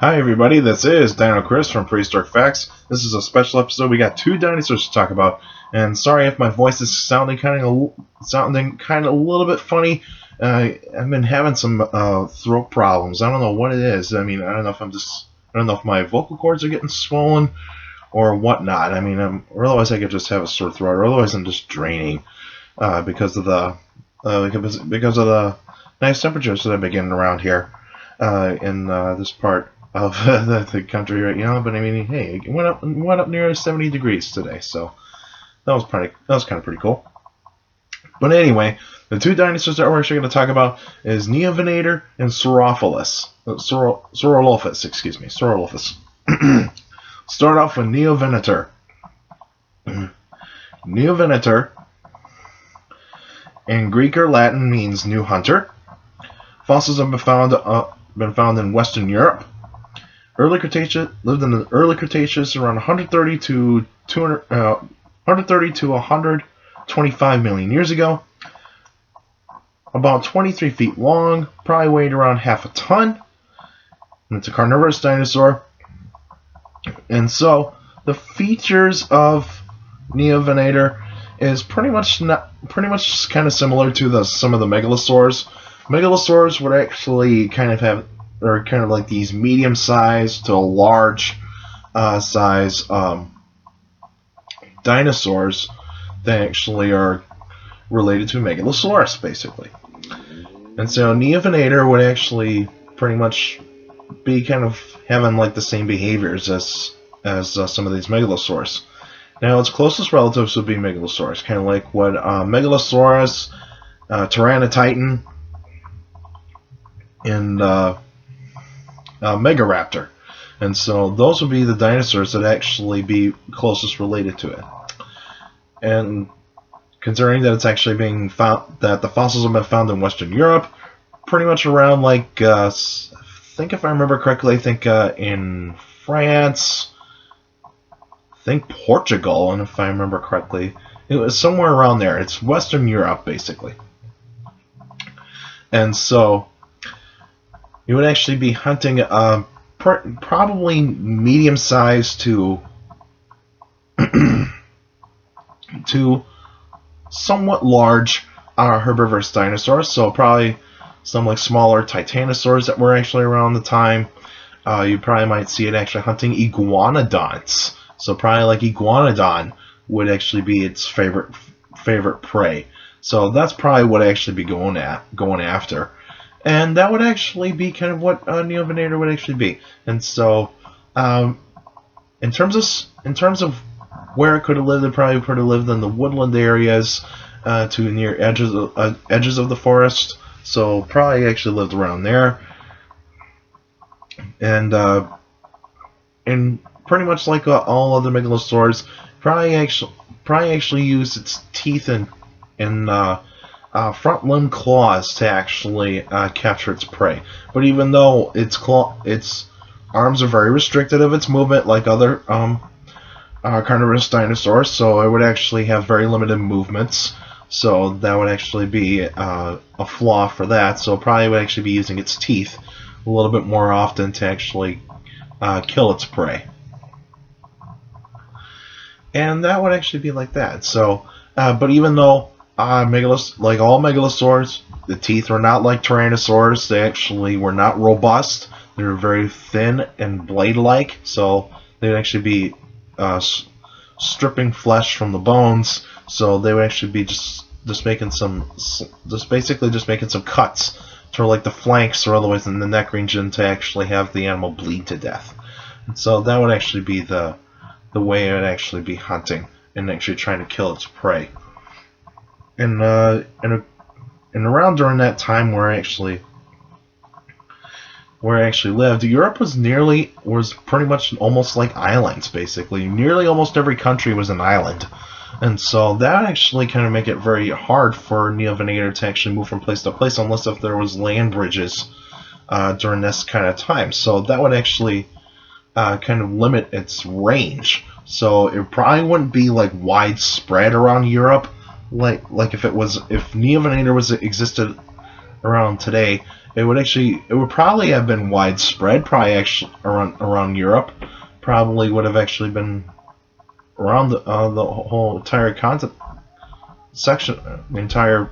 Hi everybody, this is Dino Chris from Prehistoric Facts. This is a special episode. We got two dinosaurs to talk about, and sorry if my voice is sounding kind of a little bit funny. I've been having some throat problems. I don't know what it is. I mean, I don't know if my vocal cords are getting swollen or whatnot. I mean, or otherwise I could just have a sore throat, or otherwise I'm just draining because of the nice temperatures that I've been getting around here in this part of the country right now. But I mean, hey, it went up nearly 70 degrees today, so that was kind of pretty cool. But anyway, the two dinosaurs that we're actually going to talk about is Neovenator and Saurolophus. Saurolophus, excuse me, Saurolophus. Start off with Neovenator. Neovenator in Greek or Latin means new hunter. Fossils have been found in Western Europe. Early Cretaceous lived in the early Cretaceous around 130 to 125 million years ago. About 23 feet long, probably weighed around half a ton. And it's a carnivorous dinosaur. And so the features of Neovenator is pretty much kind of similar to some of the megalosaurs. Megalosaurs would actually kind of like these medium-sized to large size dinosaurs that actually are related to Megalosaurus, basically. And so Neovenator would actually pretty much be kind of having like the same behaviors as some of these Megalosaurs. Now, its closest relatives would be Megalosaurus, kind of like what Megalosaurus, Tyrannotitan, and Megaraptor. And so those would be the dinosaurs that actually be closest related to it. And considering that it's actually being found, that the fossils have been found in Western Europe, pretty much around like, I think if I remember correctly, in France, I think Portugal, and if I remember correctly, it was somewhere around there. It's Western Europe, basically. And so you would actually be hunting probably medium-sized to to somewhat large herbivorous dinosaurs. So probably some like smaller titanosaurs that were actually around the time. You probably might see it actually hunting iguanodonts. So probably like iguanodon would actually be its favorite prey. So that's probably what I'd actually be going after. And that would actually be kind of what Neovenator would actually be. And so, in terms of where it could have lived, it probably could have lived in the woodland areas to near edges of the forest. So probably actually lived around there. And pretty much like all other megalosaurs, probably actually used its teeth and front limb claws to actually capture its prey. But even though its arms are very restricted of its movement, like other carnivorous dinosaurs, so it would actually have very limited movements. So that would actually be a flaw for that. So it probably would actually be using its teeth a little bit more often to actually kill its prey. And that would actually be like that. So, but even though like all megalosaurs, the teeth were not like tyrannosaurs. They actually were not robust. They were very thin and blade-like, so they'd actually be stripping flesh from the bones. So they would actually be just making some cuts to like the flanks or otherwise in the neck region to actually have the animal bleed to death. And so that would actually be the way it would actually be hunting and actually trying to kill its prey. And around during that time where I actually lived, Europe was pretty much almost like islands, basically. Nearly almost every country was an island. And so that actually kind of make it very hard for Neovenator to actually move from place to place unless if there was land bridges during this kind of time. So that would actually kind of limit its range. So it probably wouldn't be like widespread around Europe, like if Neovenator existed around today, it would probably have been widespread, probably actually around Europe, probably would have actually been around the whole entire continent section, entire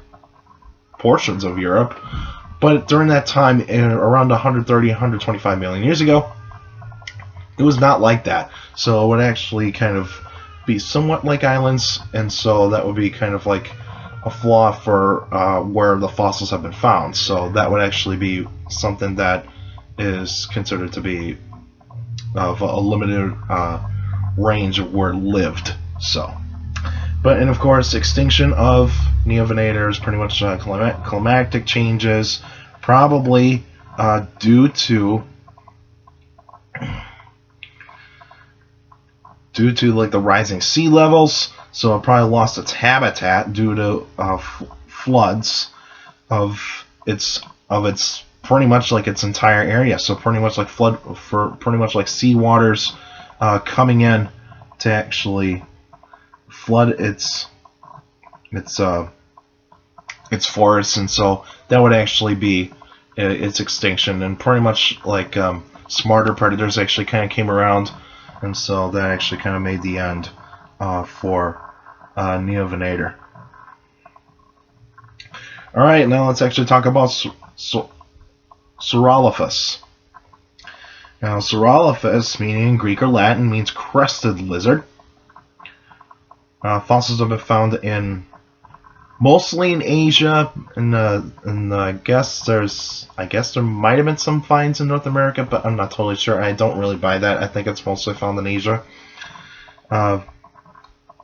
portions of Europe. But during that time, around 130, 125 million years ago, it was not like that. So it would actually kind of be somewhat like islands, and so that would be kind of like a flaw for where the fossils have been found. So that would actually be something that is considered to be of a limited range of where it lived. So, and of course, extinction of Neovenators, pretty much climatic changes, probably due to like the rising sea levels. So it probably lost its habitat due to floods of its pretty much like its entire area. So pretty much like sea waters coming in to actually flood its forests, and so that would actually be its extinction. And pretty much like smarter predators actually kind of came around, and so that actually kind of made the end for Neovenator. Alright, now let's actually talk about Saurolophus. Now, Saurolophus, meaning in Greek or Latin, means crested lizard. Fossils have been found mostly in Asia, and I guess there might have been some finds in North America, but I'm not totally sure. I don't really buy that. I think it's mostly found in Asia.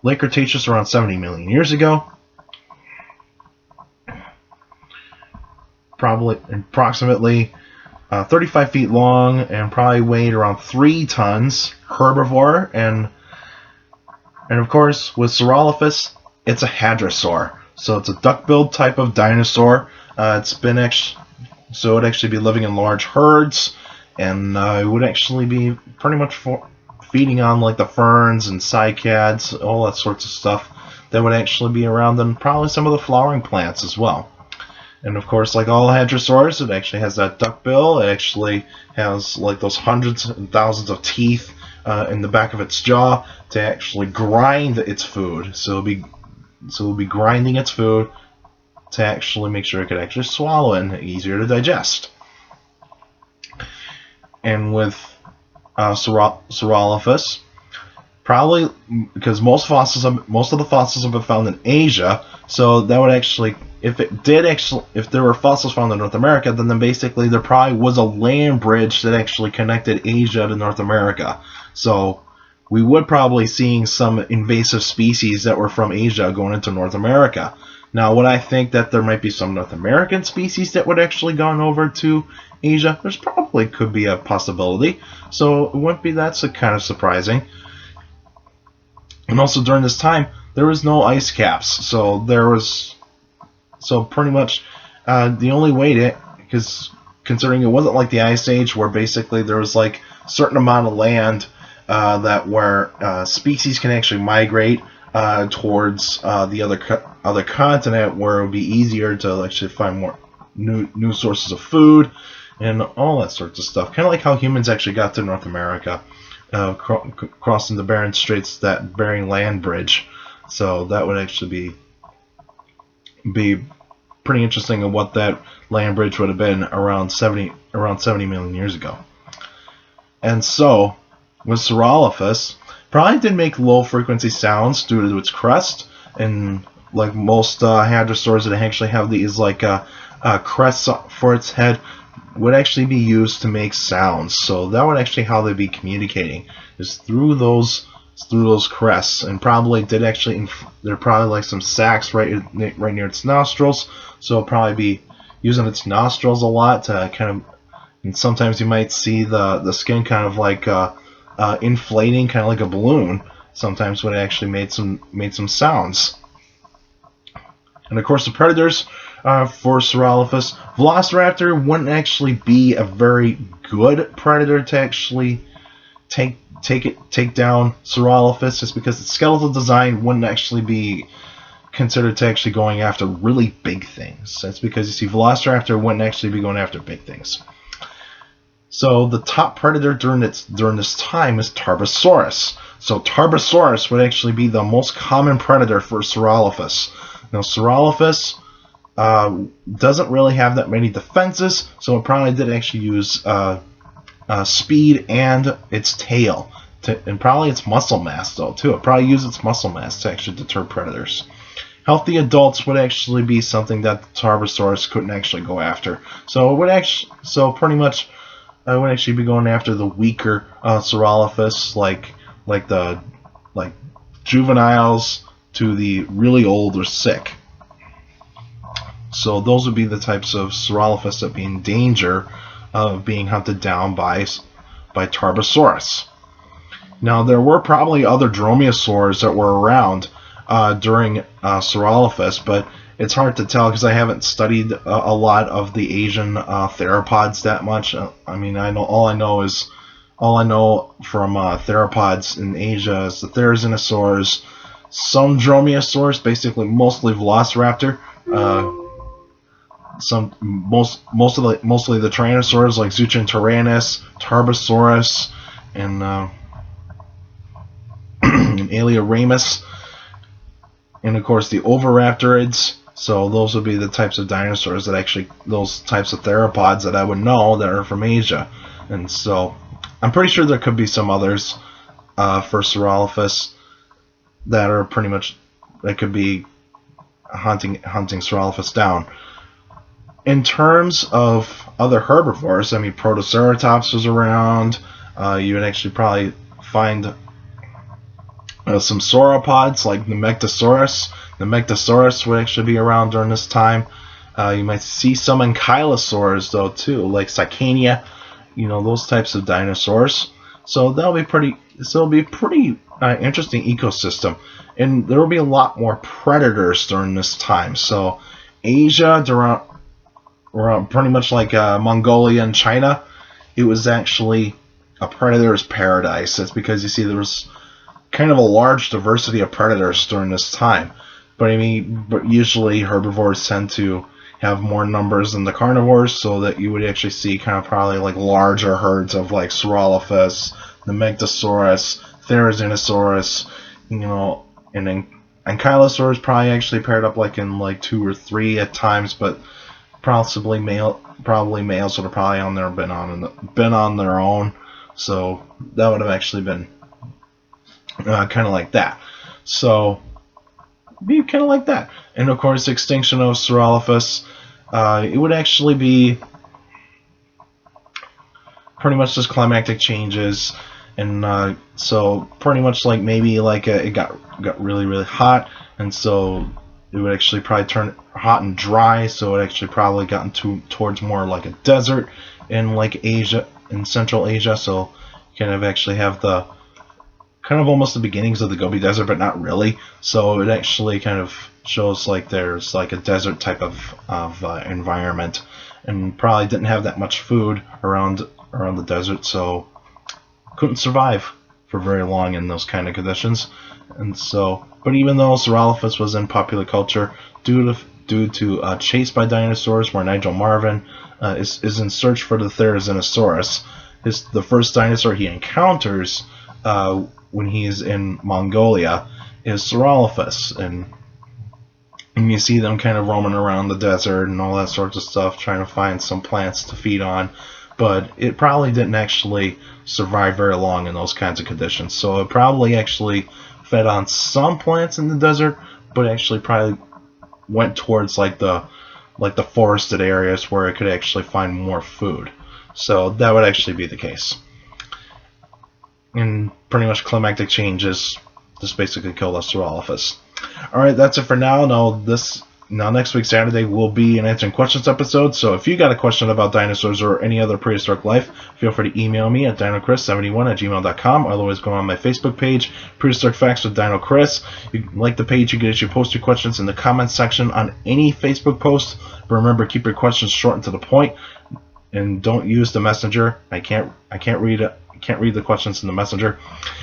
Late Cretaceous, around 70 million years ago. Probably approximately 35 feet long, and probably weighed around 3 tons. Herbivore, and of course with Saurolophus, it's a hadrosaur. So it's a duck-billed type of dinosaur. It'd actually be living in large herds, and it would actually be pretty much feeding on like the ferns and cycads, all that sorts of stuff that would actually be around, and probably some of the flowering plants as well. And of course, like all hadrosaurs, it actually has that duck bill. It actually has like those hundreds and thousands of teeth in the back of its jaw to actually grind its food. So it'll be grinding its food to actually make sure it could actually swallow it and easier to digest. And with Saurolophus, probably because most of the fossils have been found in Asia, so that would actually, if there were fossils found in North America, then basically there probably was a land bridge that actually connected Asia to North America. So we would probably seeing some invasive species that were from Asia going into North America. Now, would I think that there might be some North American species that would actually gone over to Asia? There's probably could be a possibility. So it wouldn't be that so kind of surprising. And also during this time, there was no ice caps. So pretty much the only way to, because considering it wasn't like the Ice Age where basically there was like a certain amount of land that where species can actually migrate towards the other continent, where it would be easier to actually find more new sources of food and all that sorts of stuff. Kind of like how humans actually got to North America, crossing the Bering Straits, that Bering Land Bridge. So that would actually be pretty interesting of what that land bridge would have been around 70 million years ago. And so with Saurolophus, probably did make low frequency sounds due to its crest, and like most hadrosaurs that actually have these like crests for its head would actually be used to make sounds. So that would actually how they'd be communicating, is through those crests. And probably did actually there are probably like some sacs right near its nostrils, so it'll probably be using its nostrils a lot to kind of, and sometimes you might see the skin kind of like inflating, kind of like a balloon, sometimes when it actually made some sounds. And of course the predators for Saurolophus, Velociraptor wouldn't actually be a very good predator to actually take down Saurolophus, just because its skeletal design wouldn't actually be considered to actually going after really big things. That's because you see, Velociraptor wouldn't actually be going after big things. So the top predator during this time is Tarbosaurus. So Tarbosaurus would actually be the most common predator for Saurolophus. Now Saurolophus doesn't really have that many defenses, so it probably did actually use speed and its tail, and probably its muscle mass though too. It probably used its muscle mass to actually deter predators. Healthy adults would actually be something that the Tarbosaurus couldn't actually go after. So it would actually, pretty much, I would actually be going after the weaker Saurolophus, like juveniles to the really old or sick. So those would be the types of Saurolophus that be in danger of being hunted down by Tarbosaurus. Now there were probably other dromaeosaurs that were around during Saurolophus, but it's hard to tell because I haven't studied a lot of the Asian theropods that much. I mean, all I know from theropods in Asia is the therizinosaurs, some dromaeosaurs, basically mostly Velociraptor, mostly the Tyrannosaurs like Zeuxintyrannus, Tarbosaurus, and and Alioramus, and of course the Oviraptorids. So those would be the types of dinosaurs that actually, those types of theropods that I would know that are from Asia. And so I'm pretty sure there could be some others for Saurolophus that are pretty much, that could be hunting Saurolophus down. In terms of other herbivores, I mean, Protoceratops was around. You would actually probably find some sauropods like Nemegtosaurus. Nemegtosaurus would actually be around during this time. You might see some ankylosaurs though too, like Sicania. You know, those types of dinosaurs. So that'll be pretty. So it'll be a pretty interesting ecosystem, and there will be a lot more predators during this time. So Asia, around pretty much like Mongolia and China, it was actually a predator's paradise. That's because you see there was kind of a large diversity of predators during this time. But I mean, usually herbivores tend to have more numbers than the carnivores, so that you would actually see kind of probably like larger herds of like Saurolophus, Nemegtosaurus, Therizinosaurus, you know, and then Ankylosaurs probably actually paired up like in like 2 or 3 at times, but probably males would have probably been on their own. So that would have actually been kind of like that. So be kind of like that. And of course, extinction of Saurolophus, it would actually be pretty much just climatic changes, and so pretty much like maybe like it got really really hot, and so it would actually probably turn hot and dry, so it actually probably gotten towards more like a desert in like Asia, in Central Asia. So you kind of actually have the kind of almost the beginnings of the Gobi Desert, but not really. So it actually kind of shows like there's like a desert type of environment, and probably didn't have that much food around the desert, so couldn't survive for very long in those kind of conditions. And so, but even though Saurolophus was in popular culture due to Chase by Dinosaurs, where Nigel Marven is in search for the Therizinosaurus, the first dinosaur he encounters when he's in Mongolia is Saurolophus, and you see them kind of roaming around the desert and all that sorts of stuff, trying to find some plants to feed on. But it probably didn't actually survive very long in those kinds of conditions. So it probably actually fed on some plants in the desert, but actually probably went towards like the forested areas where it could actually find more food. So that would actually be the case. And pretty much climatic changes just basically killed us Saurolophus. Alright, that's it for now. Now next week, Saturday, will be an Answering Questions episode. So if you got a question about dinosaurs or any other prehistoric life, feel free to email me at dinocris71@gmail.com. Otherwise, go on my Facebook page, Prehistoric Facts with Dino Chris. You like the page, you can post your questions in the comments section on any Facebook post. But remember, keep your questions short and to the point, and don't use the messenger. I can't read can't read the questions in the messenger.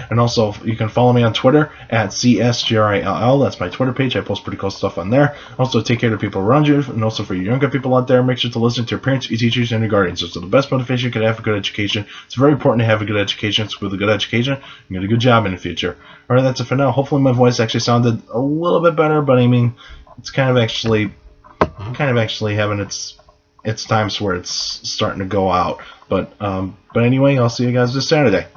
And also, you can follow me on Twitter at CSGRILL. That's my Twitter page. I post pretty cool stuff on there. Also, take care of the people around you. And also, for you younger people out there, make sure to listen to your parents, your teachers, and your guardians. So the best motivation you can have a good education. It's very important to have a good education. So with a good education, you get a good job in the future. All right, that's it for now. Hopefully, my voice actually sounded a little bit better, but I mean, it's kind of actually having its times where it's starting to go out. But anyway, I'll see you guys this Saturday.